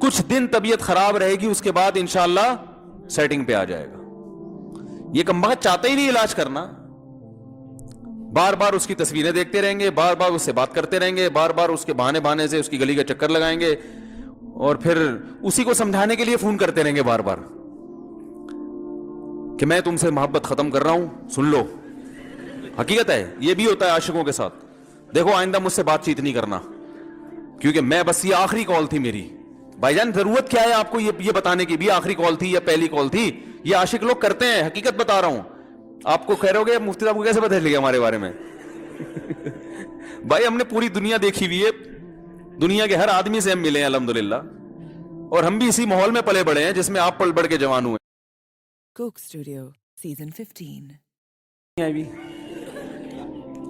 کچھ دن طبیعت خراب رہے گی, اس کے بعد انشاءاللہ سیٹنگ پہ آ جائے گا. یہ کمبخت چاہتا ہی نہیں علاج کرنا, بار بار اس کی تصویریں دیکھتے رہیں گے, بار بار اس سے بات کرتے رہیں گے, بار بار اس کے بہانے سے اس کی گلی کا چکر لگائیں گے, اور پھر اسی کو سمجھانے کے لیے فون کرتے رہیں گے بار بار کہ میں تم سے محبت ختم کر رہا ہوں, سن لو. حقیقت ہے یہ بھی ہوتا ہے عاشقوں کے ساتھ. دیکھو آئندہ مجھ سے بات چیت نہیں کرنا, کیونکہ میں بس یہ آخری کال تھی میری. بھائی جان ضرورت کیا ہے آپ کو یہ بتانے کی بھی آخری کال تھی یا پہلی کال تھی؟ یہ عاشق لوگ کرتے ہیں, حقیقت بتا رہا ہوں. آپ کو کہہ رہے ہو گے مفتی صاحب کو کیسے پتہ چل گیا ہمارے بارے میں؟ بھائی ہم نے پوری دنیا دیکھی ہوئی ہے, دنیا کے ہر آدمی سے ہم ملے ہیں الحمدللہ, اور ہم بھی اسی ماحول میں پلے بڑے ہیں جس میں آپ پل بڑھ کے جوان ہوئے. Coke Studio, Season 15.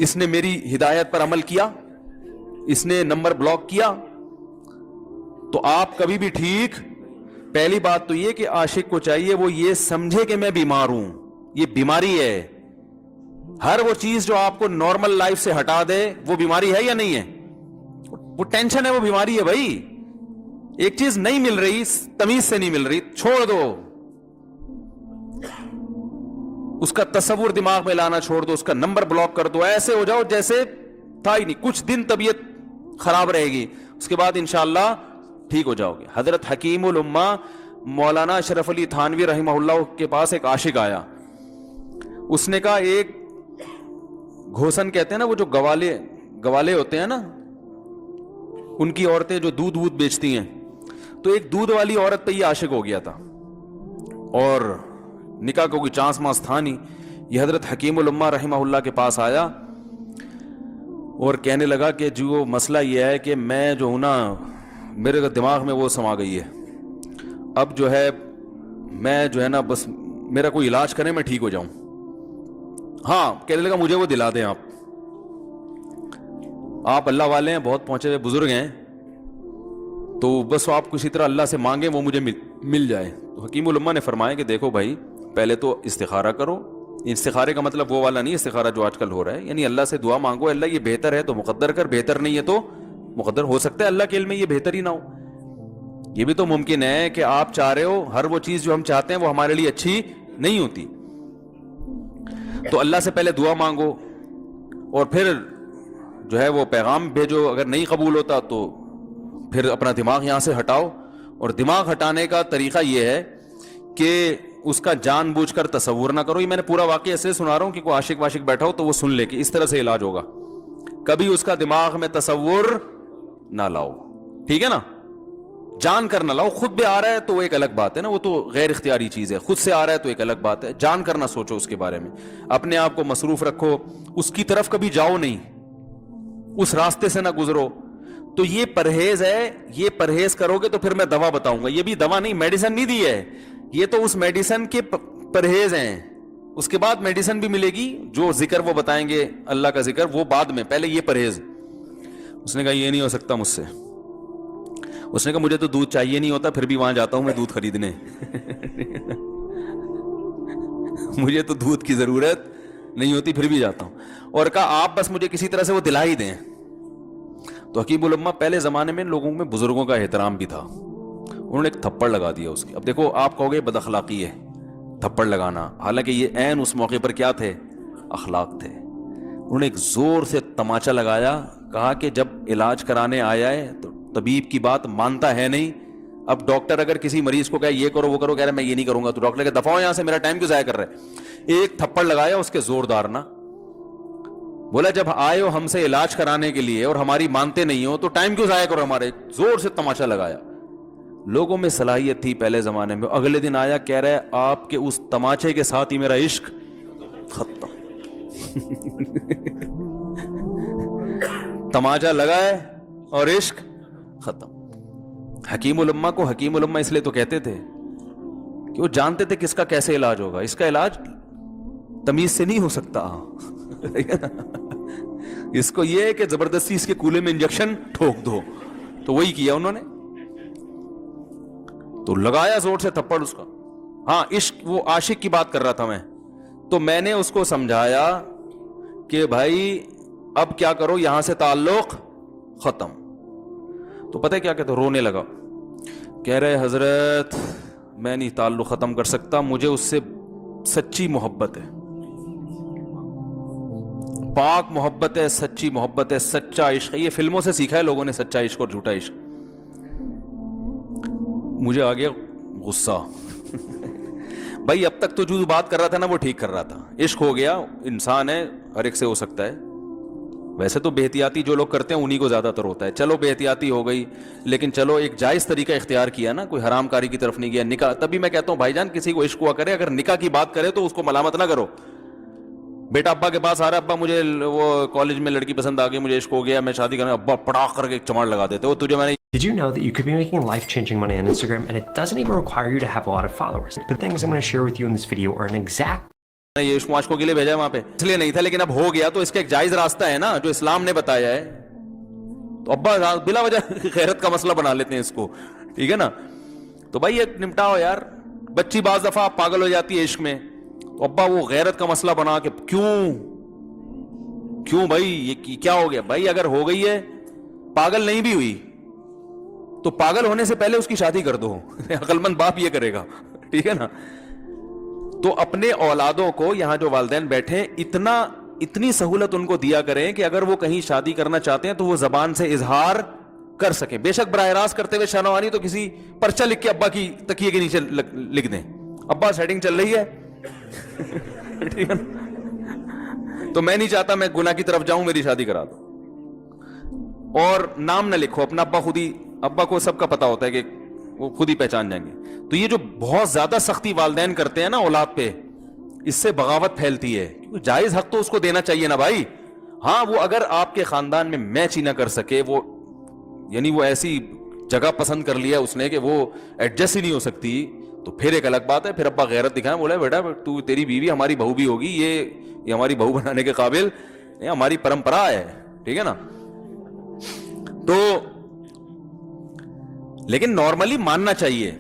اس نے میری ہدایت پر عمل کیا, اس نے نمبر بلاک کیا, تو آپ کبھی بھی ٹھیک. پہلی بات تو یہ کہ عاشق کو چاہیے وہ یہ سمجھے کہ میں بیمار ہوں, یہ بیماری ہے. ہر وہ چیز جو آپ کو نارمل لائف سے ہٹا دے وہ بیماری ہے یا نہیں ہے؟ وہ ٹینشن ہے, وہ بیماری ہے بھائی. ایک چیز نہیں مل رہی, تمیز سے نہیں مل رہی, چھوڑ دو. اس کا تصور دماغ میں لانا چھوڑ دو, اس کا نمبر بلاک کر دو, ایسے ہو جاؤ جیسے تھا ہی نہیں. کچھ دن طبیعت خراب رہے گی, اس کے بعد انشاءاللہ ٹھیک ہو جاؤ گے. حضرت حکیم الامہ مولانا اشرف علی تھانوی رحمہ اللہ کے پاس ایک عاشق آیا. اس نے کہا ایک گھوسن کہتے ہیں نا, وہ جو گوالے ہوتے ہیں نا, ان کی عورتیں جو دودھ بیچتی ہیں, تو ایک دودھ والی عورت پہ یہ عاشق ہو گیا تھا, اور نکاح کو کوئی چانس ماس تھا نہیں. یہ حضرت حکیم الامہ رحمہ اللہ کے پاس آیا اور کہنے لگا کہ جو مسئلہ یہ ہے کہ میں جو ہوں نا, میرے دماغ میں وہ سما گئی ہے, اب جو ہے میں جو ہے نا بس میرا کوئی علاج کریں میں ٹھیک ہو جاؤں. ہاں کہنے لگا مجھے وہ دلا دیں آپ اللہ والے ہیں, بہت پہنچے ہوئے بزرگ ہیں, تو بس آپ کسی طرح اللہ سے مانگیں وہ مجھے مل جائے. تو حکیم الامہ نے فرمایا کہ دیکھو بھائی, پہلے تو استخارہ کرو. استخارے کا مطلب وہ والا نہیں استخارہ جو آج کل ہو رہا ہے, یعنی اللہ سے دعا مانگو, اللہ یہ بہتر ہے تو مقدر کر, بہتر نہیں ہے تو مقدر. ہو سکتا ہے اللہ کے علم میں یہ بہتر ہی نہ ہو, یہ بھی تو ممکن ہے کہ آپ چاہ رہے ہو ہر وہ چیز جو ہم چاہتے ہیں وہ ہمارے لیے اچھی نہیں ہوتی. تو اللہ سے پہلے دعا مانگو, اور پھر جو ہے وہ پیغام بھیجو. اگر نہیں قبول ہوتا تو پھر اپنا دماغ یہاں سے ہٹاؤ. اور دماغ ہٹانے کا طریقہ یہ ہے کہ اس کا جان بوجھ کر تصور نہ کرو. یہ میں نے پورا واقعہ ایسے سنا رہا ہوں کہ کوئی عاشق واشق بیٹھا ہو تو وہ سن لے کہ اس طرح سے علاج ہوگا. کبھی اس کا دماغ میں تصور نہ لاؤ, ٹھیک ہے نا, جان کر نہ لاؤ. خود بھی آ رہا ہے تو وہ ایک الگ بات ہے نا, وہ تو غیر اختیاری چیز ہے. خود سے آ رہا ہے تو ایک الگ بات ہے, جان کر نہ سوچو اس کے بارے میں. اپنے آپ کو مصروف رکھو, اس کی طرف کبھی جاؤ نہیں, اس راستے سے نہ گزرو. تو یہ پرہیز ہے, یہ پرہیز کرو گے تو پھر میں دوا بتاؤں گا. یہ بھی دوا نہیں, میڈیسن نہیں دی ہے, یہ تو اس میڈیسن کے پرہیز ہیں. اس کے بعد میڈیسن بھی ملے گی, جو ذکر وہ بتائیں گے اللہ کا ذکر وہ بعد میں, پہلے یہ پرہیز. اس نے کہا یہ نہیں ہو سکتا مجھ سے. اس نے کہا مجھے تو دودھ چاہیے نہیں ہوتا, پھر بھی وہاں جاتا ہوں میں دودھ خریدنے. مجھے تو دودھ کی ضرورت نہیں ہوتی پھر بھی جاتا ہوں. اور کہا آپ بس مجھے کسی طرح سے وہ دلا ہی دیں. تو حکیم الامہ پہلے زمانے میں لوگوں میں بزرگوں کا احترام بھی تھا, انہوں نے ایک تھپڑ لگا دیا اس کی. اب دیکھو آپ کہو گے بد اخلاقی ہے تھپڑ لگانا, حالانکہ یہ عین اس موقع پر کیا تھے, اخلاق تھے. انہوں نے ایک زور سے تماچا لگایا, کہا کہ جب علاج کرانے آیا ہے تو طبیب کی بات مانتا ہے نہیں. اب ڈاکٹر اگر کسی مریض کو کہے یہ کرو وہ کرو, کہہ رہا ہے میں یہ نہیں کروں گا, تو ڈاکٹر کہ دفعہ ہو یہاں سے, میرا ٹائم کیوں ضائع کر رہا ہے. ایک تھپڑ لگایا اس کے زوردار نا, بولا جب آئے ہو ہم سے علاج کرانے کے لیے اور ہماری مانتے نہیں ہو تو ٹائم کیوں ضائع کرو ہمارے. زور سے تماچا لگایا. لوگوں میں صلاحیت تھی پہلے زمانے میں. اگلے دن آیا کہہ رہا ہے آپ کے اس تماچے کے ساتھ ہی میرا عشق ختم. تماچا لگا ہے اور عشق ختم. حکیم الامہ کو حکیم الامہ اس لیے تو کہتے تھے کہ وہ جانتے تھے کہ اس کا کیسے علاج ہوگا. اس کا علاج تمیز سے نہیں ہو سکتا. اس کو یہ ہے کہ زبردستی اس کے کولے میں انجیکشن ٹھوک دو, تو وہی کیا انہوں نے. تو لگایا زور سے تھپڑ اس کا. ہاں عشق, وہ عاشق کی بات کر رہا تھا میں, تو میں نے اس کو سمجھایا کہ بھائی اب کیا کرو, یہاں سے تعلق ختم. تو پتہ ہے کیا کہتے, رونے لگا. کہہ رہے حضرت میں نہیں تعلق ختم کر سکتا, مجھے اس سے سچی محبت ہے, پاک محبت ہے, سچی محبت ہے, سچا عشق ہے. یہ فلموں سے سیکھا ہے لوگوں نے, سچا عشق اور جھوٹا عشق. مجھے آ گیا غصہ. بھائی اب تک تو جو بات کر رہا تھا نا وہ ٹھیک کر رہا تھا. عشق ہو گیا, انسان ہے, ہر ایک سے ہو سکتا ہے. ویسے تو بے احتیاطی جو لوگ کرتے ہیں انہی کو زیادہ تر ہوتا ہے. چلو بے احتیاطی ہو گئی, لیکن چلو ایک جائز طریقہ اختیار کیا نا, کوئی حرام کاری کی طرف نہیں گیا. نکاح, تبھی میں کہتا ہوں بھائی جان کسی کو عشق ہوا کرے, اگر نکاح کی بات کرے تو اس کو ملامت نہ کرو. بیٹا ابا کے پاس آ رہا ہے, ابا مجھے وہ کالج میں لڑکی پسند آ گئی, مجھے عشق ہو گیا, میں شادی کرنا, ابا پڑا کر کے ایک چماڑ لگا دیتے. وہ تجھے میں نے Did you know that you could be making life-changing money on Instagram and it doesn't even require you to have a lot of followers? The things I'm going to share with you in this video are an exact یہ عشق معاشقوں کے لیے بھیجا ہے وہاں پہ, اس لیے نہیں تھا, لیکن اب ہو گیا تو اس کا ایک جائز راستہ ہے نا جو اسلام نے بتایا ہے. تو ابا بلا وجہ غیرت کا مسئلہ بنا لیتے ہیں اس کو, ٹھیک ہے نا. تو بھائی ایک نمٹاؤ یار. بچی بعض دفعہ پاگل ہو جاتی ہے عشق میں, تو ابا وہ غیرت کا مسئلہ بنا کے کیوں بھائی یہ کیا ہو گیا. بھائی اگر ہو گئی ہے, پاگل نہیں بھی ہوئی تو پاگل ہونے سے پہلے اس کی شادی کر دو. عقل مند باپ یہ کرے گا, ٹھیک ہے نا. تو اپنے اولادوں کو, یہاں جو والدین بیٹھے, اتنی سہولت ان کو دیا کریں کہ اگر وہ کہیں شادی کرنا چاہتے ہیں تو وہ زبان سے اظہار کر سکیں. بے شک براہ راست کرتے ہوئے شانوانی تو کسی پرچہ لکھ کے ابا کی تکیے کے نیچے لکھ دیں, ابا سیٹنگ چل رہی ہے, ٹھیک ہے نا. تو میں نہیں چاہتا میں گناہ کی طرف جاؤں, میری شادی کرا دو. اور نام نہ لکھو اپنا, ابا کو سب کا پتا ہوتا ہے کہ وہ خود ہی پہچان جائیں گے. تو یہ جو بہت زیادہ سختی والدین کرتے ہیں نا اولاد پہ, اس سے بغاوت پھیلتی ہے. جائز حق تو اس کو دینا چاہیے نا بھائی. ہاں وہ اگر آپ کے خاندان میں میچ ہی نہ کر سکے, وہ یعنی وہ ایسی جگہ پسند کر لیا اس نے کہ وہ ایڈجسٹ ہی نہیں ہو سکتی, تو پھر ایک الگ بات ہے. پھر ابا غیرت دکھائیں, بولا بیٹا تو تیری بیوی ہماری بہو بھی ہوگی, یہ ہماری بہو بنانے کے قابل, یہ ہماری پرمپرا ہے, ٹھیک ہے نا. تو لیکن نارملی ماننا چاہیے.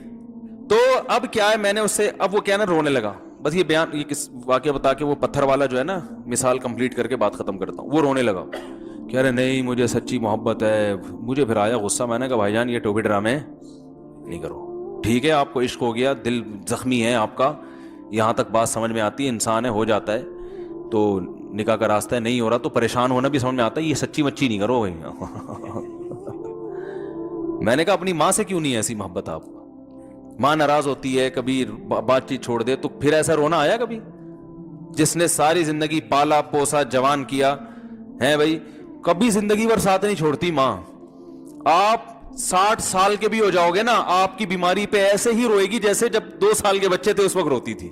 تو اب کیا ہے, میں نے اس سے, اب وہ کیا نا رونے لگا. بس یہ بیان, یہ کس واقعہ بتا کے وہ پتھر والا جو ہے نا مثال کمپلیٹ کر کے بات ختم کرتا ہوں. وہ رونے لگا, کہہ رہے نہیں مجھے سچی محبت ہے. مجھے پھر آیا غصہ, میں نے کہا بھائی جان یہ ٹوپی ڈرامے نہیں کرو. ٹھیک ہے آپ کو عشق ہو گیا, دل زخمی ہے آپ کا, یہاں تک بات سمجھ میں آتی ہے, انسان ہے, ہو جاتا ہے. تو نکاح کا راستہ نہیں ہو رہا تو پریشان ہونا بھی سمجھ میں آتا ہے, یہ سچی مچی نہیں کرو بھائی. میں نے کہا اپنی ماں سے کیوں نہیں ایسی محبت آپ, ماں ناراض ہوتی ہے, کبھی بات چیت چھوڑ دے تو پھر ایسا رونا آیا کبھی؟ جس نے ساری زندگی پالا پوسا جوان کیا ہے بھائی, کبھی زندگی بھر ساتھ نہیں چھوڑتی ماں. آپ 60 سال کے بھی ہو جاؤ گے نا, آپ کی بیماری پہ ایسے ہی روئے گی جیسے جب 2 سال کے بچے تھے اس وقت روتی تھی.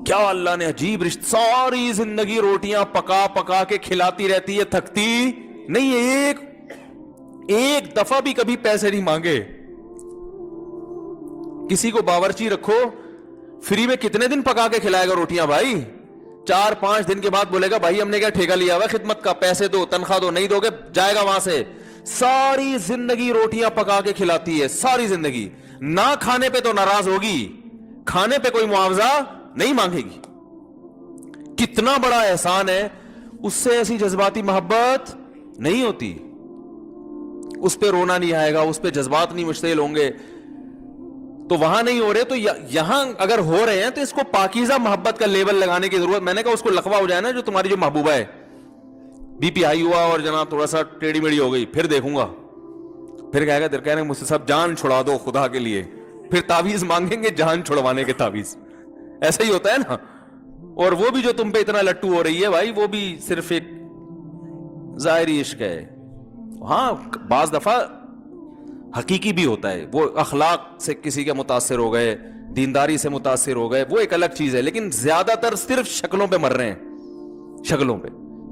کیا اللہ نے عجیب رشتہ, ساری زندگی روٹیاں پکا پکا کے کھلاتی رہتی ہے, تھکتی نہیں ہے, ایک دفعہ بھی کبھی پیسے نہیں مانگے. کسی کو باورچی رکھو, فری میں کتنے دن پکا کے کھلائے گا روٹیاں بھائی؟ 4-5 دن کے بعد بولے گا بھائی ہم نے کیا ٹھیکہ لیا ہوا خدمت کا, پیسے دو, تنخواہ دو, نہیں دو گے جائے گا وہاں سے. ساری زندگی روٹیاں پکا کے کھلاتی ہے, ساری زندگی. نہ کھانے پہ تو ناراض ہوگی, کھانے پہ کوئی معاوضہ نہیں مانگے گی. کتنا بڑا احسان ہے, اس سے ایسی جذباتی محبت نہیں ہوتی. اس پہ رونا نہیں آئے گا, اس پہ جذبات نہیں مشتعل ہوں گے. تو وہاں نہیں ہو رہے تو یہاں اگر ہو رہے ہیں تو اس کو پاکیزہ محبت کا لیبل لگانے کی ضرورت. میں نے کہا اس کو لقبہ ہو جائے نا جو تمہاری جو محبوبہ ہے, بی پی ہائی ہوا اور جناب تھوڑا سا ٹیڑھی میڑھی ہو گئی, پھر دیکھوں گا, پھر کہے گا کہہ رہے مجھ سے سب جان چھڑا دو خدا کے لیے, پھر تعویذ مانگیں گے جان چھڑوانے کے تعویذ. ایسا ہی ہوتا ہے نا. اور وہ بھی جو تم پہ اتنا لٹو ہو رہی ہے بھائی, وہ بھی صرف ایک ظاہری عشق ہے. ہاں بعض دفعہ حقیقی بھی ہوتا ہے, وہ اخلاق سے کسی کے متاثر ہو گئے, دینداری سے متاثر ہو گئے, وہ ایک الگ چیز ہے. لیکن زیادہ تر صرف شکلوں پہ مر رہے ہیں, شکلوں پہ.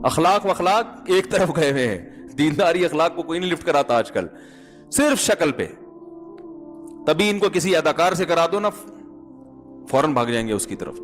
اخلاق واخلاق ایک طرف گئے ہوئے ہیں, دینداری اخلاق کو کوئی نہیں لفٹ کراتا آج کل, صرف شکل پہ. تبھی ان کو کسی اداکار سے کرا دو نا, فوراً بھاگ جائیں گے اس کی طرف.